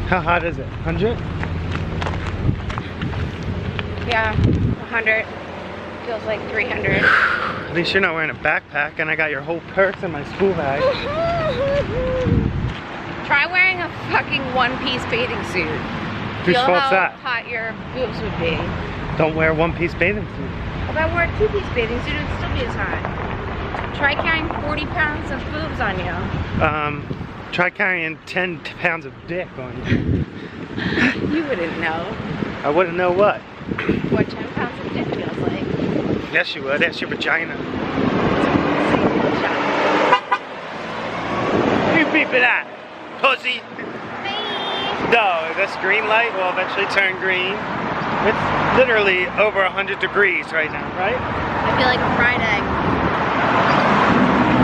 How hot is it? 100? Yeah, 100. Feels like 300. At least you're not wearing a backpack, and I got your whole perks in my school bag. Try wearing a fucking one-piece bathing suit. Whose Feel fault's how that? hot your boobs would be. Don't wear a one-piece bathing suit. If I wore a two-piece bathing suit, it would still be as hot. Try carrying 40 pounds of boobs on you. Try carrying 10 pounds of dick on you. You wouldn't know. I wouldn't know what. What 10 pounds of dick feels like. Yes, you would. That's your vagina. You beep it at, pussy. No, this green light will eventually turn green. It's literally over 100 degrees right now, right? I feel like a fried egg.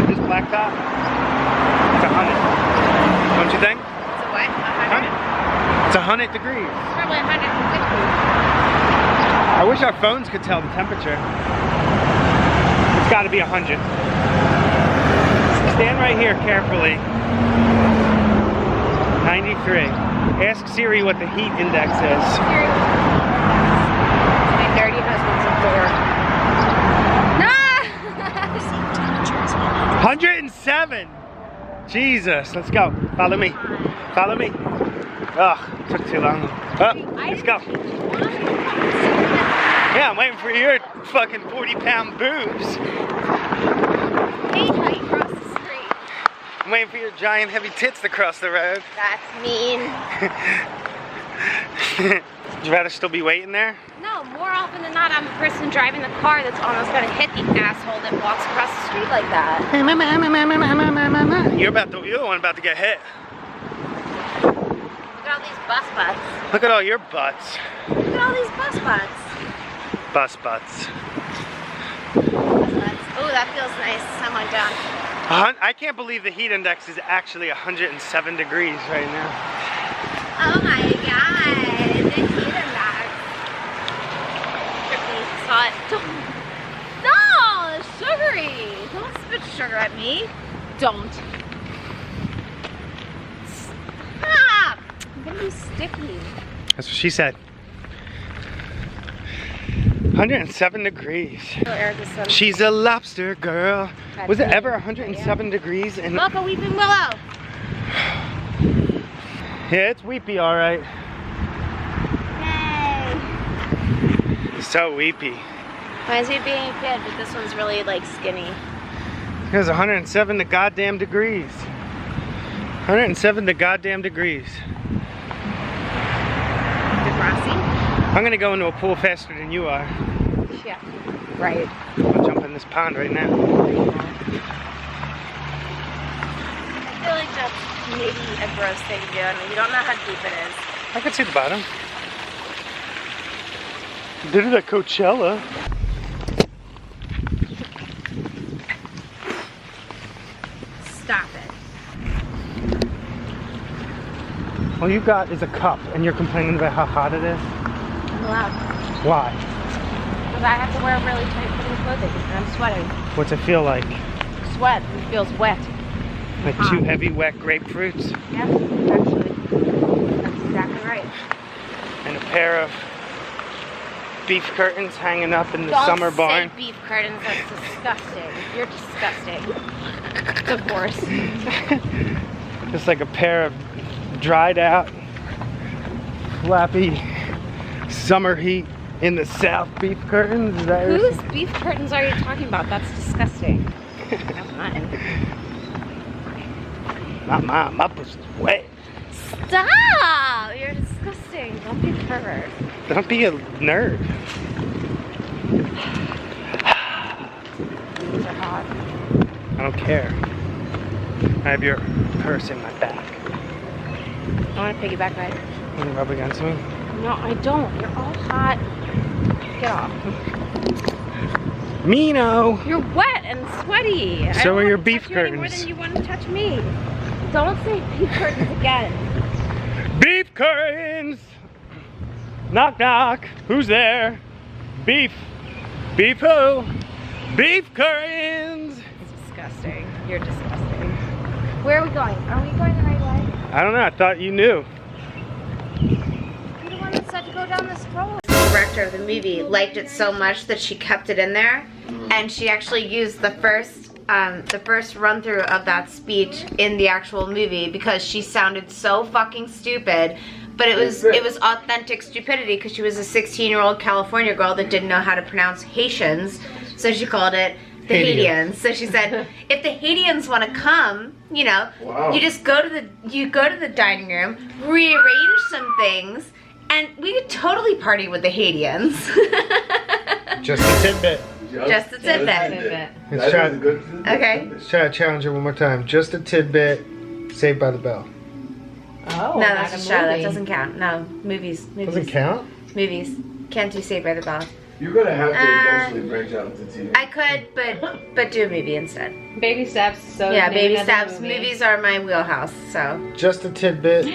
This black top, it's 100. Don't you think? It's a what? 100? It's 100 degrees. It's probably 150. I wish our phones could tell the temperature. It's got to be 100. Stand right here carefully. 93. Ask Siri what the heat index is. Siri, my dirty husband's a whore. Nah! 107. Jesus, let's go. Follow me. Follow me. Ugh, took too long. Oh, let's go. Yeah, I'm waiting for your fucking 40-pound boobs. Hey, how you cross the street? I'm waiting for your giant heavy tits to cross the road. That's mean. Would you rather still be waiting there? No, more often than not, I'm the person driving the car that's almost gonna hit the asshole that walks across the street like that. You're the one about to get hit. Look at all these bus butts. Look at all your butts. Look at all these bus butts. Bus butts. Oh, that feels nice. I'm like done. I can't believe the heat index is actually 107 degrees right now. Oh my god, the heat index. Trippy, saw it. No, it's sugary. Don't spit sugar at me. Don't. Stop. I'm gonna be sticky. That's what she said. 107 degrees. She's a lobster girl. Was it ever 107 degrees? And look, a weeping willow. yeah, it's weepy, all right. Yay. So weepy. Reminds me of being a kid, but this one's really like skinny. It was 107 to goddamn degrees. 107 to goddamn degrees. Degrassi? I'm gonna go into a pool faster than you are. Yeah, right. I'll jump in this pond right now. I feel like that's maybe a gross thing to do. I mean, you don't know how deep it is. I can see the bottom. Did it at Coachella. Stop it. All you got is a cup, and you're complaining about how hot it is? I'm allowed. Why? Because I have to wear really tight fitting clothing, and I'm sweating. What's it feel like? Sweat. It feels wet. Like two heavy, wet grapefruits? Yeah, actually. That's exactly right. And a pair of beef curtains hanging up in the Don't summer barn. say beef curtains. That's disgusting. You're disgusting. Divorce. Just like a pair of dried out, flappy, summer heat in the south beef curtains. Is that Whose beef curtains are you talking about? That's disgusting. Not mine. Not mine. My pussy's wet. Stop! You're disgusting. Don't be a pervert. Don't be a nerd. These are hot. I don't care. I have your purse in my back. I want to piggyback ride. You want to rub against me? No, I don't. You're all hot. Get off. Mino! You're wet and sweaty. So are your beef curtains. More than you want to touch me. Don't say beef curtains again. Beef curtains! Knock knock. Who's there? Beef. Beef who? Beef curtains! It's disgusting. You're disgusting. Where are we going? Are we going the right way? I don't know. I thought you knew. You're the one that said to go down this road. The director of the movie liked it so much that she kept it in there, and she actually used the first run through of that speech in the actual movie because she sounded so fucking stupid. But it was authentic stupidity because she was a 16-year-old California girl that didn't know how to pronounce Haitians, so she called it the Haitians. So she said, if the Haitians want to come, you know, you just go to the dining room, rearrange some things, and we could totally party with the Haitians. Just a tidbit. Just a tidbit. Let's try. Okay. Let's try to challenge her one more time. Just a tidbit. Saved by the Bell. Oh, no, that's a show. That doesn't count. No, movies. Doesn't count? Movies. Can't do Saved by the Bell. You're gonna have to eventually branch out into TV. I could, but do a movie instead. Baby steps. So yeah, baby steps. Movies are my wheelhouse. So. Just a tidbit.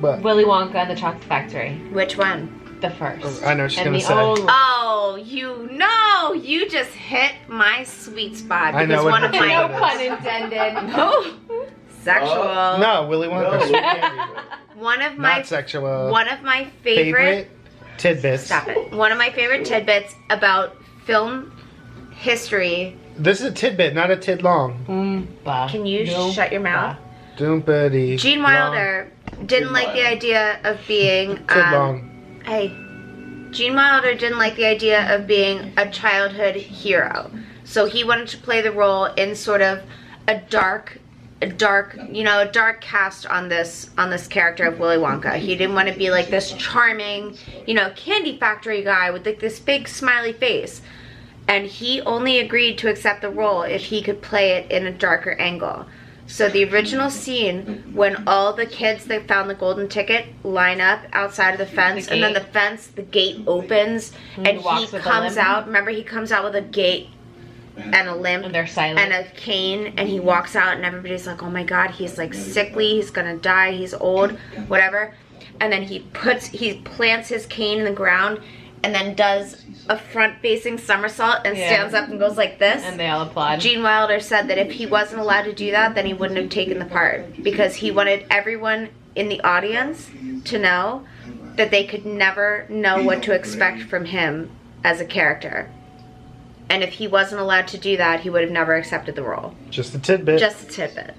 What? Willy Wonka and the Chocolate Factory. Which one? The first. I know what she's gonna say. Oh, you just hit my sweet spot. I know one of my no pun intended. No. Sexual. No, Willy Wonka. One of my Not sexual. One of my favorite tidbits. Stop it. One of my favorite tidbits about film history. This is a tidbit, not a tid long. Can you shut your mouth? Doompity. Gene Wilder didn't like the idea of being tid long. Hey, Gene Wilder didn't like the idea of being a childhood hero, so he wanted to play the role in sort of a dark cast on this character of Willy Wonka. He didn't want to be like this charming, candy factory guy with like this big smiley face. And he only agreed to accept the role if he could play it in a darker angle. So the original scene when all the kids that found the golden ticket line up outside of the fence, and then the gate opens and he comes out. Remember, he comes out with a gate and a limp and they're silent and a cane, and he walks out and everybody's like, oh my god, he's like sickly, he's gonna die, he's old, whatever. And then he plants his cane in the ground and then does a front-facing somersault and stands up and goes like this. And they all applaud. Gene Wilder said that if he wasn't allowed to do that, then he wouldn't have taken the part, because he wanted everyone in the audience to know that they could never know what to expect from him as a character. And if he wasn't allowed to do that, he would have never accepted the role. Just a tidbit. Just a tidbit.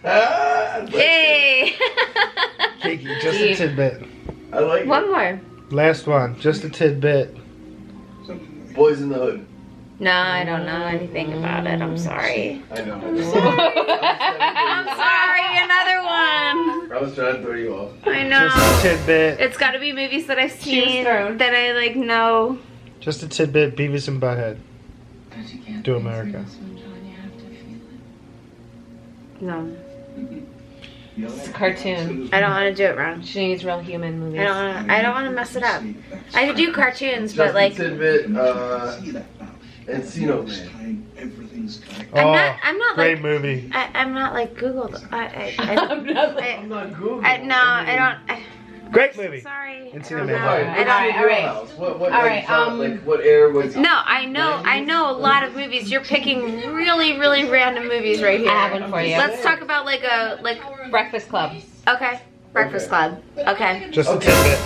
Yay! Cakey, just a tidbit. I like One more. Last one. Just a tidbit. Boys in the Hood. No, I don't know anything about it. I'm sorry. I know. I'm sorry, another one. I was trying to throw you off. I know. Just a tidbit. It's got to be movies that I've seen that I like know. Just a tidbit. Beavis and Butthead. Do America. No. It's a cartoon. I don't want to do it wrong. She needs real human movies. I don't want to mess it up. I could do cartoons, Just but like. a tidbit. Encino Man. I'm not great like, movie. I'm not like Googled. I'm not Googling. No, I don't. Great movie. Sorry. Encino Man. What era was? No, I know a lot of movies. You're picking really, really random movies right here. I have one for you. Let's talk about like Breakfast Club. Okay. Breakfast Club. Okay. Just a tidbit.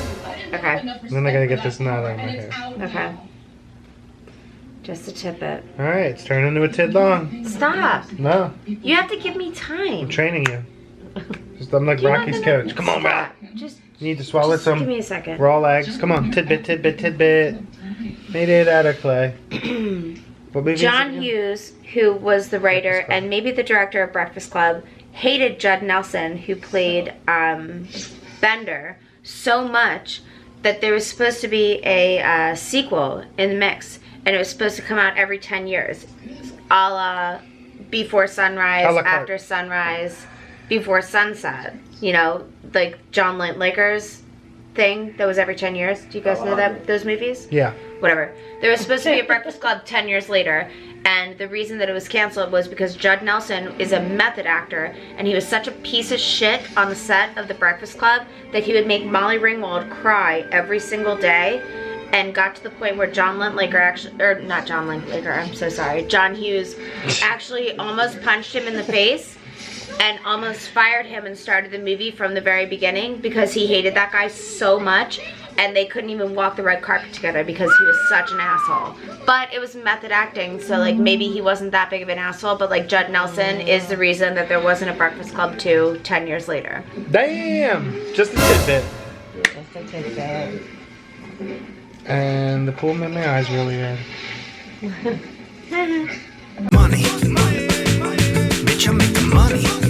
Okay. And then I gotta get this knot out of my hair. Okay. Just a tidbit. Alright, it's turning into a tid long. Stop. No, You have to give me time. I'm training you. I'm like Rocky's coach. Come on, Rock. Just You need to swallow some give me a second. raw eggs. Come on, tidbit, tidbit, tidbit. Made it out of clay. What movie is it John again? Hughes, who was the writer and maybe the director of Breakfast Club, hated Judd Nelson, who played Bender, so much that there was supposed to be a sequel in the mix, and it was supposed to come out every 10 years, a la Before Sunrise, A la carte. After Sunrise, Before Sunset. You know, like John Lakers thing that was every 10 years. Do you guys know those movies? Yeah. Whatever. There was supposed to be a Breakfast Club 10 years later, and the reason that it was canceled was because Judd Nelson is a method actor, and he was such a piece of shit on the set of the Breakfast Club that he would make Molly Ringwald cry every single day, and got to the point where John Hughes actually almost punched him in the face. and almost fired him and started the movie from the very beginning because he hated that guy so much, and they couldn't even walk the red carpet together because he was such an asshole. But it was method acting, so like maybe he wasn't that big of an asshole, but like Judd Nelson is the reason that there wasn't a Breakfast Club 2 10 years later. Damn! Just a tidbit. Just a tidbit. And the pool made my eyes really red. Money. Bitch, I make the money.